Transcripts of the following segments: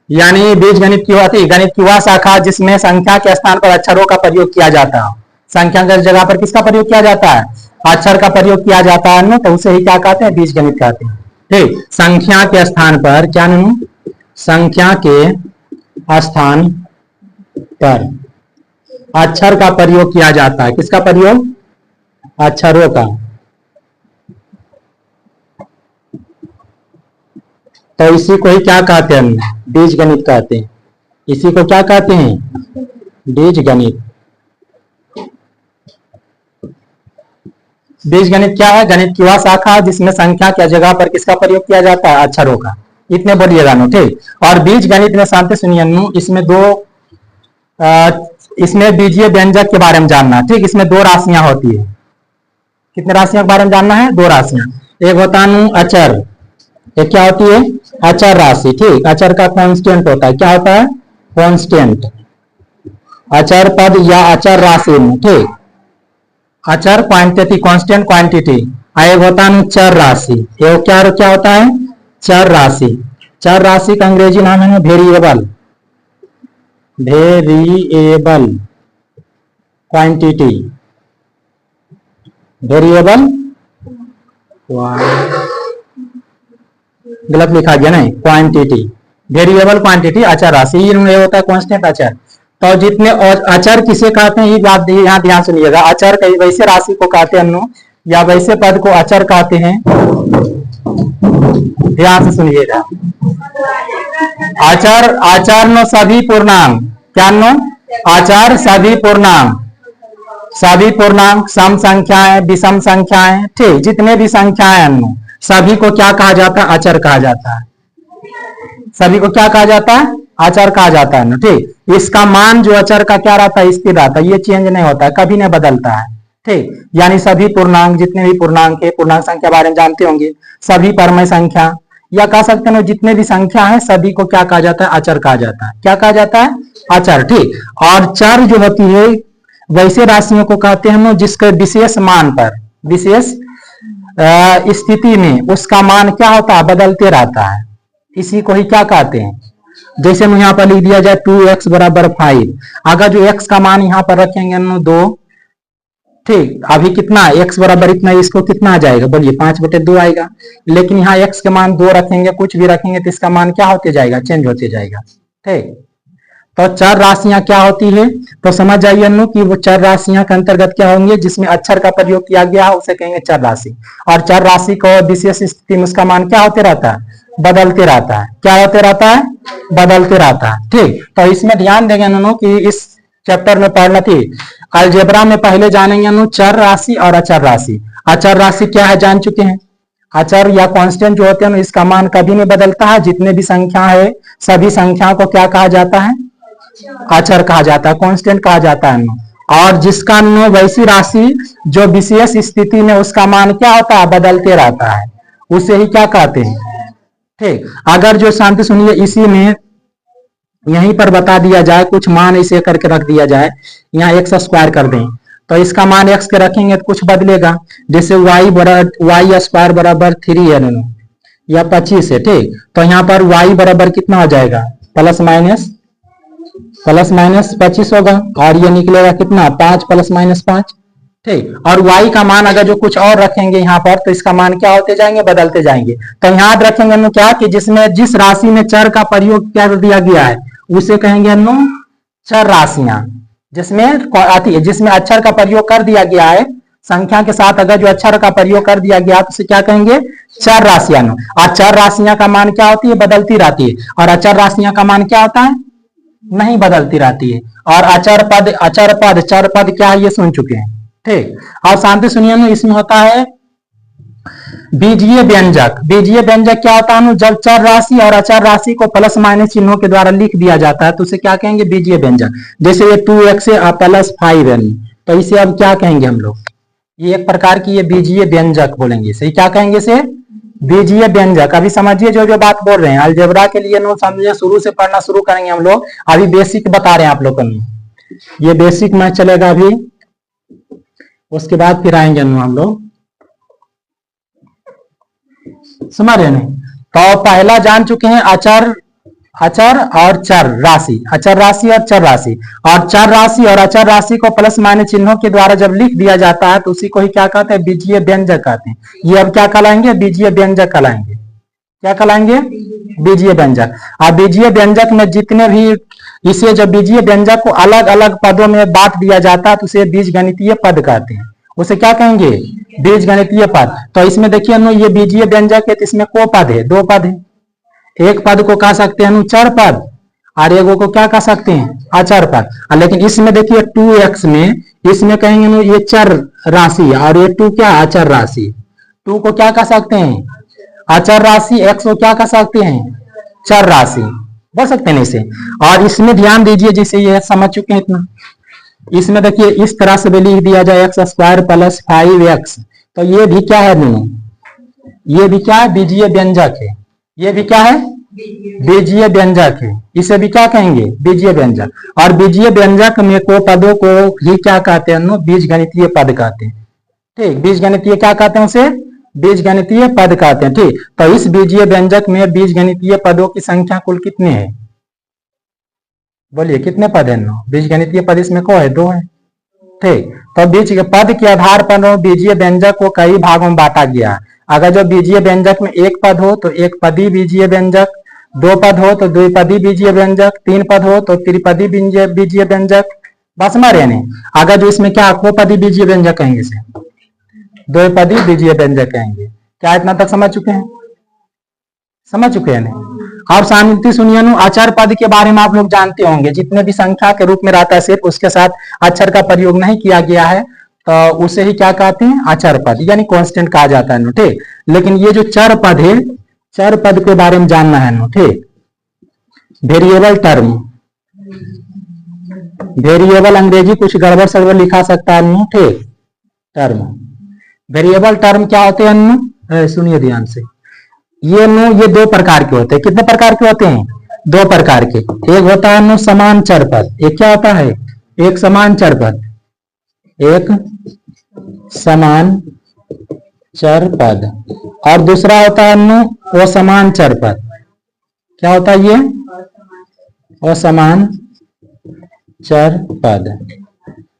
यानी बीज गणित की होती गणित की वह शाखा जिसमें संख्या के स्थान पर अक्षरों का प्रयोग किया जाता है। संख्या की जगह पर किसका प्रयोग किया जाता है? अक्षर का प्रयोग किया जाता है ना, तो उसे ही क्या कहते हैं? बीज गणित कहते हैं। ठीक, संख्या के स्थान पर क्या नू? संख्या के स्थान पर अक्षर का प्रयोग किया जाता है। किसका प्रयोग? अक्षरों का। तो इसी को ही क्या कहते हैं? बीज गणित कहते हैं। इसी को क्या कहते हैं? बीज गणित। बीज गणित क्या है? गणित की वह शाखा जिसमें संख्या की जगह पर किसका प्रयोग किया जाता है? अक्षरों का। इतने बोलिएगा नो, ठीक। और बीज गणित में शांति सुनिए नु, इसमें इसमें बीजीय व्यंजक के बारे में जानना, ठीक। इसमें दो राशियां होती है। कितने राशियों के बारे में जानना है? दो राशियां। एक होता है अचर, एक क्या होती है? अचर राशि, ठीक। अचर का कांस्टेंट होता है, क्या होता है? कांस्टेंट। अचर पद या अचर राशि में, ठीक। अचर क्वांटिटी, कांस्टेंट क्वांटिटी। एक होता है चर राशि। ये क्या होता है? चर राशि। चर राशि का अंग्रेजी नाम है वेरिएबल। Variable quantity. वेरिएबल, गलत लिखा गया नहीं, क्वांटिटी। वेरिएबल क्वांटिटी अचर राशि, ये होता है कांस्टेंट अचर। तो जितने अचर किसे कहते हैं ये बात यहाँ ध्यान सुनिएगा। अचर कई वैसे राशि को कहते हैं या वैसे पद को अचर कहते हैं। ध्यान से सुनिएगा। अचर, अचर नो सभी पूर्णांक, क्या नो? अचर सभी पूर्णांक, सभी पूर्णांक, सम संख्याएं, विषम संख्याएं, ठीक। जितने भी संख्याएं नो सभी को क्या कहा जाता है? अचर कहा जाता है। सभी को क्या कहा जाता है? अचर कहा जाता है ना, ठीक। इसका मान जो अचर का क्या रहता है? स्थिर रहता है, ये चेंज नहीं होता है, कभी नहीं बदलता है, ठीक। यानी सभी पूर्णांक, जितने भी पूर्णांक है, पूर्णांक संख्या बारे में जानते होंगे, सभी परमय संख्या या कह सकते हैं जितने भी संख्या है सभी को क्या कहा जाता है? अचर कहा जाता है। क्या कहा जाता है? अचर, ठीक। और चर जो होती है वैसे राशियों को कहते हैं जिसके विशेष मान पर, विशेष स्थिति में उसका मान क्या होता है? बदलते रहता है। इसी को ही क्या कहते हैं? जैसे यहाँ पर लिख दिया जाए 2x बराबर 5। अगर जो x का मान यहाँ पर रखेंगे 2, ठीक। अभी कितना है? x बराबर इतना, इसको कितना आ जाएगा? बोलिए 5/2 आएगा। लेकिन यहाँ x के मान 2 रखेंगे, कुछ भी रखेंगे तो इसका मान क्या होते जाएगा? चेंज होते जाएगा, ठीक। तो चर राशियां क्या होती है? तो समझ जाइए कि वो चर राशियां के अंतर्गत क्या होंगे? जिसमें अक्षर का प्रयोग किया गया है उसे कहेंगे चर राशि। और चर राशि को विशेष स्थिति में उसका मान क्या होते रहता है? बदलते रहता है। क्या होते रहता है? बदलते रहता है, ठीक। तो इसमें ध्यान देंगे कि इस चैप्टर में पढ़ना थी। अलजेब्रा में पहले जानेंगे चर राशि और अचर राशि। अचर राशि क्या है जान चुके हैं। अचर या कांस्टेंट जो होते हैं इसका मान कभी नहीं बदलता है। जितने भी संख्या है सभी संख्याओं को क्या कहा जाता है? अचर कहा जाता है, कांस्टेंट कहा जाता है। और जिसका वैसी राशि जो विशेष स्थिति में उसका मान क्या होता है? बदलते रहता है, उसे ही क्या कहते हैं? ठीक। अगर जो शांति सुनिए इसी में यहीं पर बता दिया जाए, कुछ मान इसे करके रख दिया जाए, यहाँ एक्स स्क्वायर कर दें तो इसका मान एक्स के रखेंगे तो कुछ बदलेगा। जैसे वाई स्क्वायर बराबर 3 है या 25 है, ठीक। तो यहाँ पर वाई बराबर कितना हो जाएगा? प्लस माइनस 25 होगा। और ये निकलेगा कितना? 5 + -5, ठीक। और y का मान अगर जो कुछ और रखेंगे यहाँ पर तो इसका मान क्या होते जाएंगे? बदलते जाएंगे। तो याद रखेंगे क्या कि जिसमें जिस राशि में चर का प्रयोग कर दिया गया है उसे कहेंगे चर राशियां। जिसमें आती है, जिसमें अक्षर का प्रयोग कर दिया गया है, संख्या के साथ अगर जो अक्षर का प्रयोग कर दिया गया तो उसे क्या कहेंगे? चर राशियां। और चर राशियां का मान क्या होती है? बदलती रहती है। और अचर राशियां का मान क्या होता है? नहीं बदलती रहती है। और अचर पद, चर पद क्या है ये सुन चुके हैं, ठीक। और शांति सुनिए इसमें होता है बीजीय व्यंजक। बीजीय व्यंजक क्या होता है? जब चर राशि और अचर राशि को प्लस माइनस चिन्हों के द्वारा लिख दिया जाता है तो उसे क्या कहेंगे? बीजीय व्यंजक। जैसे ये 2x + 5 है तो इसे अब क्या कहेंगे हम लोग? ये एक प्रकार की ये बीजीय व्यंजक बोलेंगे। इसे क्या कहेंगे? इसे बीजीय व्यंजक। अभी समझिए जो जो बात बोल रहे हैं अलजेब्रा के लिए समझिए, शुरू से पढ़ना शुरू करेंगे हम लोग। अभी बेसिक बता रहे हैं आप लोगों को, ये बेसिक में चलेगा अभी, उसके बाद फिर आएंगे हम लोग, समझ रहे नहीं। तो पहला जान चुके हैं अचर अचर और चर राशि, अचर राशि और चर राशि, और चर राशि और अचर राशि को प्लस माइनस चिन्हों के द्वारा जब लिख दिया जाता है तो उसी को ही क्या कहते हैं, बीजीय व्यंजक कहते हैं। ये अब क्या कहलाएंगे, बीजीय व्यंजक कहलाएंगे। क्या कहलाएंगे, बीजीय व्यंजक। अब बीजीय व्यंजक में जितने भी, इसे जब बीजीय व्यंजक को अलग अलग पदों में बांट दिया जाता है तो उसे बीजगणितीय पद कहते हैं। उसे क्या कहेंगे, बीजगणितीय पद। तो इसमें देखिए हम ये बीजीय व्यंजक है तो इसमें को पद है, दो पद है। एक पद को कह सकते हैं चर पद और एगो को क्या कह सकते हैं, अचर पद। लेकिन इसमें देखिए 2x में, इसमें कहेंगे ये चर राशि और ये 2 क्या, अचर राशि। 2 को क्या कह सकते हैं, अचर राशि, x को क्या कह सकते हैं, चर राशि, बोल सकते हैं इसे। और इसमें ध्यान दीजिए, जिसे ये समझ चुके हैं इतना, इसमें देखिए इस तरह से भी लिख दिया जाए x² + 5x, तो ये भी क्या है दोनों, ये भी क्या है, बीजीय व्यंजक है। ये भी क्या है, बीजीय व्यंजक है। इसे भी क्या कहेंगे, बीजीय व्यंजक। और बीजीय व्यंजक में को पदों को ही क्या कहते हैं, बीजगणितीय पद कहते हैं। ठीक, बीजगणितीय क्या कहते हैं उसे, बीजगणितीय पद कहते हैं। ठीक, तो इस बीजीय व्यंजक में बीजगणितीय पदों की संख्या कुल कितने हैं, बोलिए कितने पद है, 9 बीजगणितीय पद इसमें को है, 2 है। ठीक, तो बीज के पद के आधार पर बीजीय व्यंजक को कई भागों में बांटा गया है। अगर जो बीजीय व्यंजक में एक पद हो तो एक पदी बीजीय व्यंजक, 2 पद हो तो द्विपदी बीजीय व्यंजक, 3 पद हो तो त्रिपदी बीजीय व्यंजक। बस हमारे नहीं, अगर जो इसमें क्या कोपदी बीजीय व्यंजक कहेंगे, इसे द्विपदी बीजीय व्यंजक कहेंगे। क्या इतना तक समझ चुके हैं, समझ चुके हैं नहीं। और शांति सुनिए, अचर पद के बारे में आप लोग जानते होंगे, जितने भी संख्या के रूप में रहता है सिर्फ उसके साथ अक्षर का प्रयोग नहीं किया गया है तो उसे ही क्या कहते हैं, अचर पद, यानी कांस्टेंट कहा जाता है। ठीक, लेकिन ये जो चर पद है, चर पद के बारे में जानना है। ठीक, वेरिएबल टर्म, वेरिएबल अंग्रेजी कुछ गड़बड़ सड़बड़ लिखा सकता है। ठीक, टर्म, वेरिएबल टर्म क्या होते हैं, सुनिए ध्यान से। ये 2 प्रकार के होते हैं। कितने प्रकार के होते हैं, 2 प्रकार के। एक होता है समान चर पद, एक क्या होता है, एक समान चर पद, एक समान चर पद, और दूसरा होता है असमान चर पद। क्या होता है ये, असमान चर पद।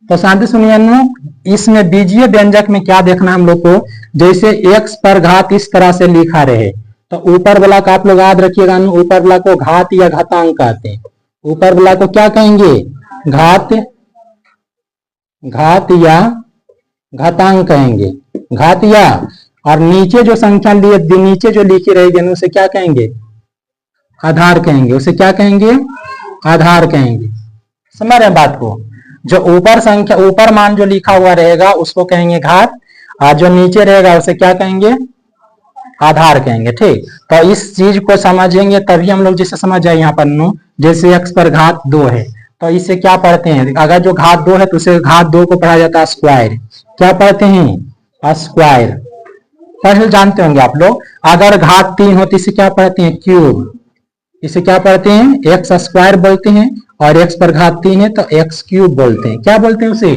तो शांति सुनिए, इसमें बीजीय व्यंजक में क्या देखना हम लोग को, जैसे x पर घात इस तरह से लिखा रहे तो ऊपर वाला का आप लोग याद रखिएगा, ऊपर वाला को घात या घातांक कहते हैं। ऊपर वाला को क्या कहेंगे, घात, घात या घातांक कहेंगे, घात या। और नीचे जो संख्या नीचे जो लिखी रहेगी उसे क्या कहेंगे, आधार कहेंगे। उसे क्या कहेंगे, आधार कहेंगे। समझ रहे हैं बात को। जो ऊपर संख्या, ऊपर मान जो लिखा हुआ रहेगा उसको कहेंगे घात, और जो नीचे रहेगा उसे क्या कहेंगे, आधार कहेंगे। ठीक, तो इस चीज को समझेंगे तभी हम लोग जैसे समझ जाए। यहाँ पर जैसे x पर घात 2 है तो इसे क्या पढ़ते हैं, अगर जो घात 2 है तो उसे घात 2 को पढ़ा जाता है स्क्वायर। क्या पढ़ते हैं, स्क्वायर, पढ़े जानते होंगे आप लोग। अगर घात 3 हो तो इसे क्या पढ़ते हैं, क्यूब। इसे क्या पढ़ते हैं, एक्स स्क्वायर बोलते हैं। और x पर घात 3 है तो x क्यूब बोलते हैं। क्या बोलते हैं उसे,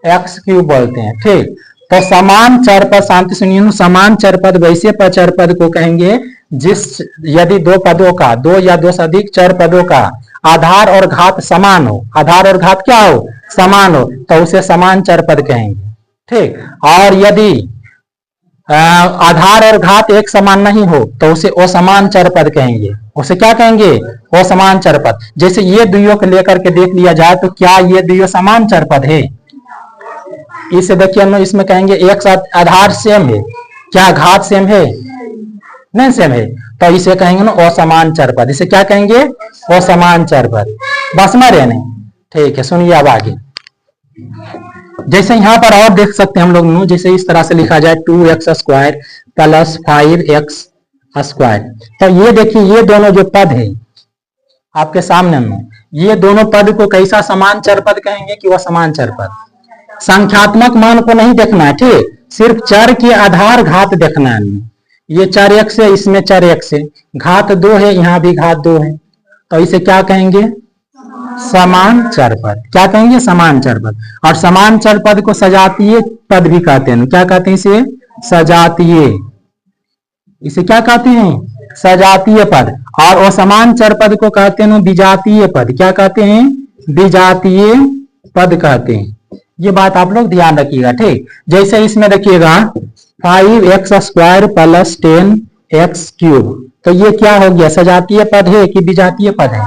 x क्यूब बोलते हैं। ठीक, तो समान चर पद, शांति सुनिए, समान चर पद वैसे चर पद को कहेंगे जिस, यदि 2 पदों का, 2 या 2 से अधिक चर पदों का आधार और घात समान हो, आधार और घात क्या हो, समान हो, तो उसे समान चर पद कहेंगे। ठीक, और यदि आधार और घात एक समान नहीं हो तो उसे असमान चर पद कहेंगे। उसे क्या कहेंगे, असमान चर पद। जैसे ये दुइयों को लेकर के देख लिया जाए तो क्या ये दुइयों समान चर पद है, इसे देखिए हम इसमें कहेंगे एक साथ आधार सेम है, क्या घात सेम है, नहीं सेम है, तो इसे कहेंगे ना असमान चर पद। इसे क्या कहेंगे, असमान चर पद। बस में रहे नहीं। ठीक है, सुनिए अब आगे। जैसे यहाँ पर और देख सकते हैं हम लोग, जैसे इस तरह से लिखा जाए 2x² + 5x²। तो ये देखिए, ये दोनों जो पद है आपके सामने में, ये दोनों पद को कैसा समान चर पद कहेंगे कि वह समान चर पद। संख्यात्मक मान को नहीं देखना है, ठीक, सिर्फ चर के आधार घात देखना है। ये चर x है, इसमें चर x है, घात 2 है, यहाँ भी घात 2 है, तो इसे क्या कहेंगे, समान चर पद। क्या कहेंगे, समान चर पद। और समान चर पद को सजातीय पद भी कहते हैं। क्या कहते हैं इसे, सजातीय। इसे क्या कहते हैं, सजातीय पद। और असमान चर पद को कहते हैं विजातीय पद। क्या कहते हैं? विजातीय पद कहते हैं। ये बात आप लोग ध्यान रखिएगा, ठीक। जैसे इसमें देखिएगा 5x² प्लस 10x³, तो ये क्या हो गया? सजातीय पद है कि विजातीय पद है?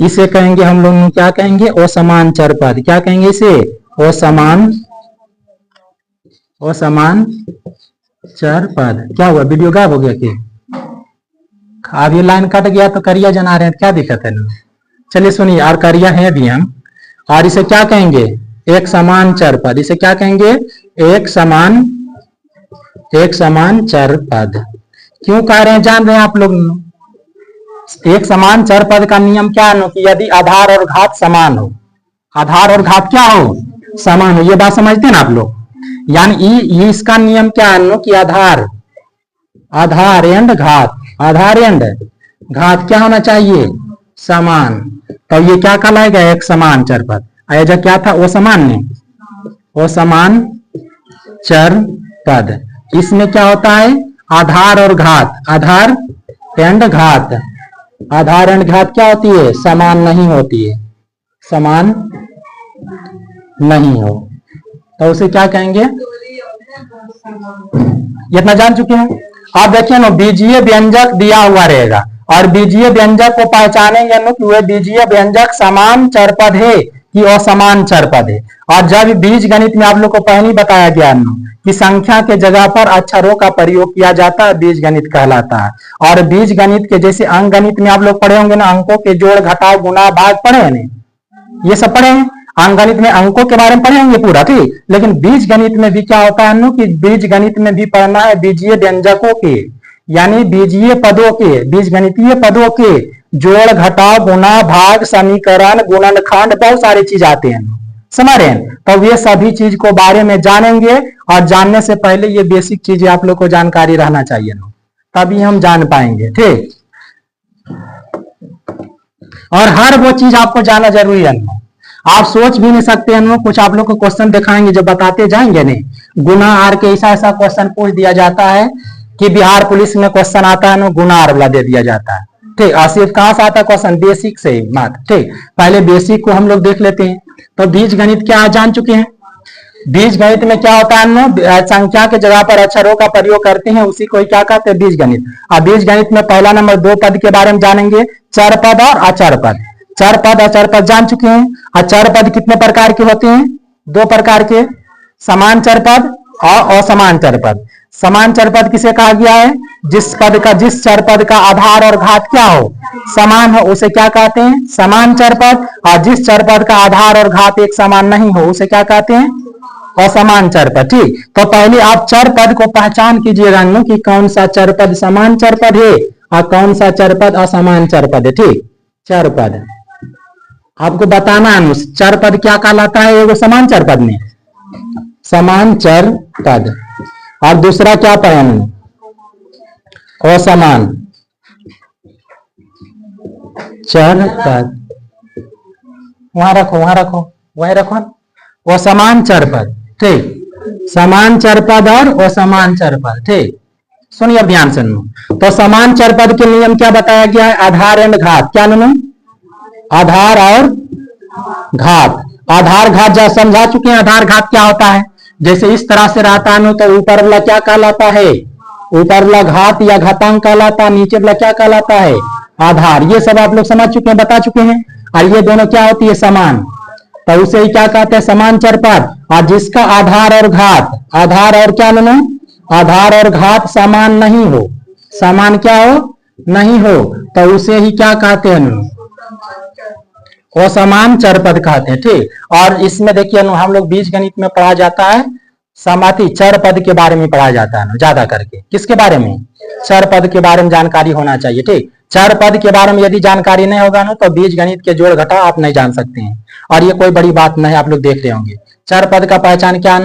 इसे कहेंगे हम लोग, क्या कहेंगे? असमान चर पद। क्या कहेंगे इसे? असमान चर पद। क्या हुआ? वीडियो गायब हो गया कि अब ये लाइन कट गया तो करिया जना रहे हैं, क्या दिक्कत है? चलिए सुनिए, और करिया है भी हम। और इसे क्या कहेंगे? एक समान चर पद। इसे क्या कहेंगे? एक समान चर पद। क्यों कह रहे हैं जान रहे हैं आप लोग? एक समान चर पद का नियम क्या है कि यदि आधार और घात समान हो, आधार और घात क्या हो? समान हो। ये बात समझते हैं ना आप लोग? यानी इसका नियम क्या है कि आधार एंड घात क्या होना चाहिए? समान। तो ये क्या कहलाएगा? एक समान चर पद। ऐसा क्या था? असमान चर पद। इसमें क्या होता है? आधार और घात, आधार एंड घात क्या होती है? समान नहीं होती है, समान नहीं हो, तो उसे क्या कहेंगे? इतना जान चुके हैं। आप देखिए ना, बीजीय व्यंजक दिया हुआ रहेगा और बीजीय व्यंजक को पहचानेंगे कि वह बीजीय व्यंजक समान चर पद है कि असमान चर पद है। और जब बीज गणित में आप लोग को पहले ही बताया गया कि संख्या के जगह पर अक्षरों का प्रयोग किया जाता है, बीज गणित कहलाता है। और बीज गणित के जैसे अंक गणित में आप लोग पढ़े होंगे ना, अंकों के जोड़ घटाव गुणा भाग पढ़े हैं, ये सब पढ़े हैं। अंक गणित में अंकों के बारे में पढ़े होंगे पूरा, ठीक। लेकिन बीज गणित में भी क्या होता है कि बीज गणित में भी पढ़ना है बीजीय व्यंजकों के, यानी बीजीय पदों के, बीज गणितीय पदों के जोड़ घटाव गुणा भाग समीकरण गुणनखंड बहुत सारी चीज आते हैं, समझ रहे हैं। तो ये सभी चीज को बारे में जानेंगे और जानने से पहले ये बेसिक चीजें आप लोग को जानकारी रहना चाहिए, तभी हम जान पाएंगे, ठीक। और हर वो चीज आपको जानना जरूरी है। आप सोच भी नहीं सकते हैं, कुछ आप लोग को क्वेश्चन दिखाएंगे जो बताते जाएंगे नहीं। गुना आर के ऐसा क्वेश्चन पूछ दिया जाता है कि बिहार पुलिस में क्वेश्चन आता है गुना आर वाला दे दिया जाता है, ठीक। सिर्फ कहां से आता है क्वेश्चन? बेसिक से मात्र, ठीक। पहले बेसिक को हम लोग देख लेते हैं। तो बीज गणित क्या जान चुके हैं? बीज गणित में क्या होता है? संख्या के जगह पर अक्षरों का प्रयोग करते हैं, उसी को क्या कहते हैं? बीज गणित। अब बीज गणित में पहला नंबर दो पद के बारे में जानेंगे, चर पद और अचर पद। चर पद अचर पद जान चुके हैं। अचर पद कितने प्रकार के होते हैं? दो प्रकार के, समान चर पद और असमान चर पद। समान चर पद किसे कहा गया है? जिस चर पद का आधार और घात क्या हो? समान हो, उसे क्या कहते हैं? समान चर पद। और जिस चर पद का आधार और घात एक समान नहीं हो, उसे क्या कहते हैं? असमान चर पद, ठीक। तो पहले आप चर पद को पहचान कीजिएगा कि कौन सा चर पद समान चर पद है और कौन सा चर पद असमान चर पद है, ठीक। चर पद आपको बताना है, चर पद क्या कहलाता है? एगो समान चर पद में समान चर पद, और दूसरा क्या पढ़ेंगे? असमान चर पद। वहां रखो वही रखो। असमान चर पद, ठीक। समान चर पद और असमान चर पद, ठीक। सुनिए ध्यान से। तो समान चर पद के नियम क्या बताया गया है? आधार एंड घात। क्या नियम? आधार और घात। आधार घात जब समझा चुके हैं, आधार घात क्या होता है? जैसे इस तरह से रहता है तो ऊपर वाला क्या कहलाता है? ऊपर वाला घात या घातांक कहलाता है, नीचे वाला क्या कहलाता है? आधार। ये सब आप लोग समझ चुके हैं, बता चुके हैं। और ये दोनों क्या होती है? समान। तो उसे ही क्या कहते हैं? समान चर पद। और जिसका आधार और घात, आधार और क्या लेना? आधार और घात समान नहीं हो, समान क्या हो? नहीं हो, तो उसे ही क्या कहते हैं? असमान चर पद कहते हैं, ठीक। और इसमें देखिए हम लोग बीज गणित में पढ़ा जाता है समाति चर पद के बारे में पढ़ा जाता है ज्यादा करके। किसके बारे में? चर पद के बारे में जानकारी होना चाहिए, ठीक। चर पद के बारे में यदि जानकारी नहीं होगा तो बीज गणित के जोड़ घटाव आप नहीं जान सकते हैं, और ये कोई बड़ी बात नहीं, आप लोग देख रहे होंगे। चर पद का पहचान क्या?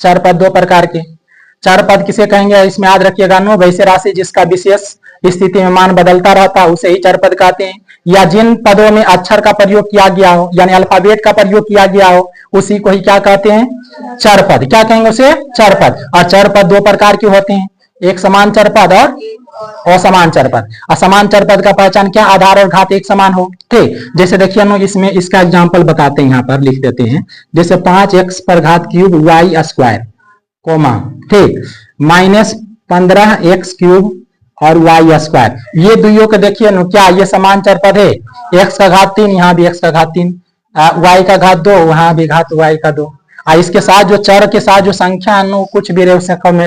चर पद दो प्रकार के। चर पद किसे कहेंगे? इसमें याद रखिएगा, वैसे राशि जिसका विशेष स्थिति में मान बदलता रहता है उसे ही चर पद कहते हैं। या जिन पदों में अक्षर का प्रयोग किया गया हो, यानी अल्फाबेट का प्रयोग किया गया हो, उसी को ही क्या कहते हैं? चर पद। क्या कहेंगे उसे? चर पद। और चर पद दो प्रकार के होते हैं, एक समान चर पद और असमान चर पद। असमान चर पद का पहचान क्या, आधार और घात एक समान हो। ठीक, जैसे देखिए हम इसमें इसका एग्जांपल बताते हैं, यहाँ पर लिख देते हैं। जैसे 5x पर घात क्यूब वाई स्क्वायर कोमा, ठीक, माइनस 15x क्यूब और वाई स्क्वायर, ये दुइयों के देखिए ना क्या ये समान चर पद है। x का घात 3, यहाँ भी x का घात 3, y का घात 2, वहां भी घात y का 2। इसके साथ जो चर के साथ जो संख्या है कुछ भी रहे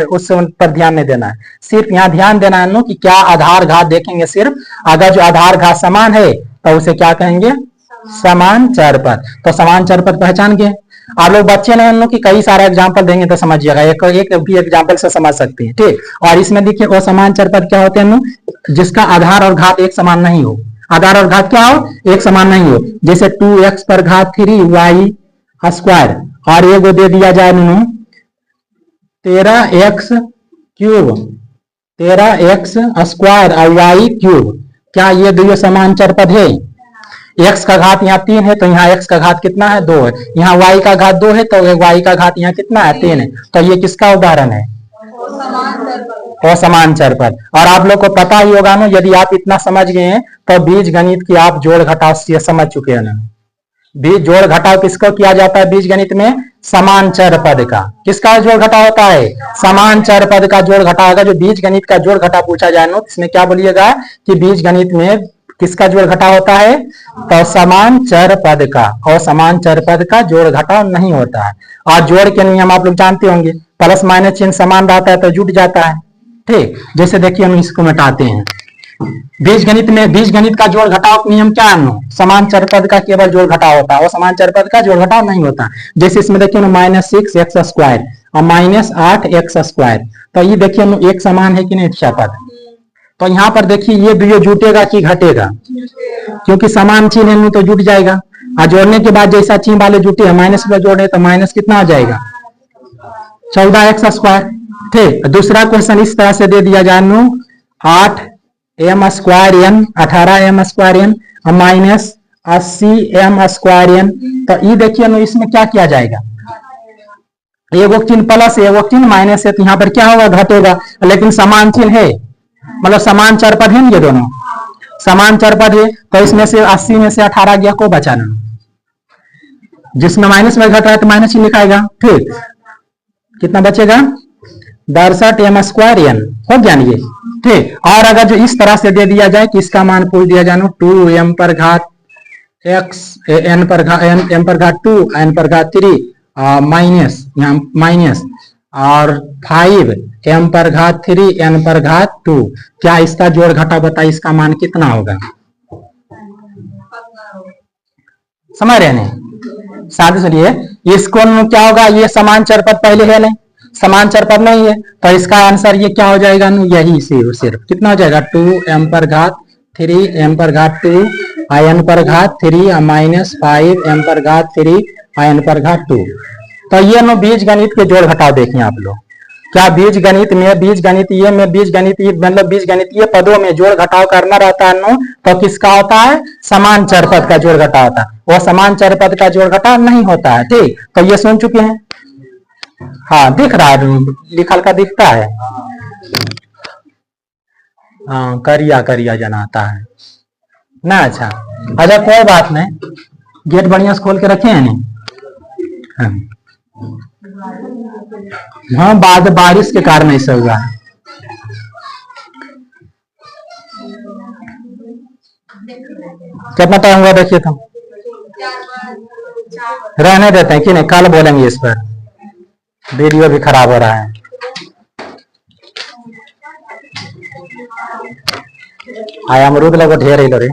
उससे उन पर ध्यान नहीं देना है, सिर्फ यहाँ ध्यान देना है कि क्या आधार घात देखेंगे। सिर्फ अगर जो आधार घात समान है तो उसे क्या कहेंगे, समान चर पद। तो समान चर पद पहचान गए। आप लोग बच्चे नहीं कि कई सारे एग्जाम्पल देंगे तो समझिएगा, एक भी एग्जाम्पल से समझ सकते हैं। ठीक, और इसमें देखिए असमान चर पद क्या होते हैं, जिसका आधार और घात एक समान नहीं हो। आधार और घात क्या हो, एक समान नहीं हो। जैसे 2x पर घात 3y स्क्वायर और ये दे दिया जाए 13x क्यूब, 13x स्क्वायर और y क्यूब, क्या ये दो समान चर पद है। x का घात यहाँ 3 है तो यहाँ x का घात कितना है, 2 है। यहाँ y का घात 2 है तो y का घात यहाँ कितना है, 3 है। तो ये किसका उदाहरण है, असमान चर पद। और आप लोग को पता ही होगा ना, यदि आप इतना समझ गए हैं तो बीज गणित की आप जोड़ घटाव से समझ चुके हैं ना। बीज जोड़ घटाव किसको किया जाता है बीज गणित में, समान चर पद का। किसका जोड़ घटाव होता है, समान चर पद का जोड़ घटाव होगा। जो बीज गणित का जोड़ घटाव पूछा जाए ना, इसमें क्या बोलिएगा कि बीज गणित में किसका जोड़ घटाव होता है, तो समान चर पद का। और समान चर पद का जोड़ घटाव नहीं होता है। और जोड़ के नियम आप लोग जानते होंगे, प्लस माइनस चिन्ह समान रहता है तो जुट जाता है। ठीक, जैसे देखिए हम इसको मिटाते हैं। बीज गणित में बीज गणित का जोड़ घटाव नियम क्या है, समान चर पद का केवल जोड़ घटाव होता है और समान चर पद का जोड़ घटाव नहीं होता। जैसे इसमें देखिए -6x स्क्वायर और -8x स्क्वायर, तो ये देखिए एक समान है कि नहीं इच्छा पद। तो यहाँ पर देखिए ये भी जुटेगा कि घटेगा, क्योंकि समान चिन्ह है तो जुट जाएगा। और जोड़ने के बाद जैसा चिन्ह वाले जुटे माइनस में जोड़े तो माइनस कितना हो जाएगा, 14x स्क्वायर। ठीक, दूसरा क्वेश्चन इस तरह से दे दिया जाए 8m square n 18m square n -80m square n। तो ये देखिए इसमें क्या किया जाएगा, एगो चिन्ह प्लस एगो चिन्ह माइनस है तो यहाँ पर क्या होगा, घटेगा। लेकिन समान चिन्ह है, मतलब समान चर पद है, ये दोनों समान चर पद है। तो इसमें से 80 में से 18 गया को बचाना, जिसमें माइनस में घट रहा है तो माइनस ही लिखाएगा। ठीक, कितना बचेगा 62m स्क्वायर n हो गया ये। ठीक, और अगर जो इस तरह से दे दिया जाए कि इसका मान पूछ दिया जाए 2m पर घात x n पर घात m पर घात 2 n पर घात 3 माइनस यहाँ माइनस और 5m पर घात 3 n पर घात 2, क्या इसका जोड़ घटा बताइए, इसका मान कितना होगा। समझ रहे हैं, साथ सुनिए इसको क्या होगा, ये समान चर पद पहले है नहीं, समान चर पद नहीं है, तो इसका आंसर ये क्या हो जाएगा, यही सिर्फ कितना हो जाएगा 2m पर घात 3 m पर घात 2 n पर घात 3 माइनस 5m पर घात 3 n पर घात 2। तो ये बीज गणित के जोड़ घटाव देखें आप लोग, क्या बीज गणित मतलब बीज गणितीय पदों में जोड़ घटाव करना रहता है तो किसका होता है, समान चर पद का जोड़ घटाव होता है। वो समान चर पद का जोड़ घटाव नहीं होता है। ठीक, तो ये सुन चुके हैं, हाँ दिख रहा है, लिखल का दिखता है, हाँ करिया करिया जनाता है ना। अच्छा अच्छा कोई बात नहीं, गेट बढ़िया से खोल के रखे हैं नहीं। हाँ बाद बारिश के कारण ऐसा हुआ है। कितना टाइम हुआ देखिए, तो रहने देते हैं कि नहीं, कल बोलेंगे इस पर, वीडियो भी खराब हो रहा है। आया अमरूद लगो ढेर ही लो रे।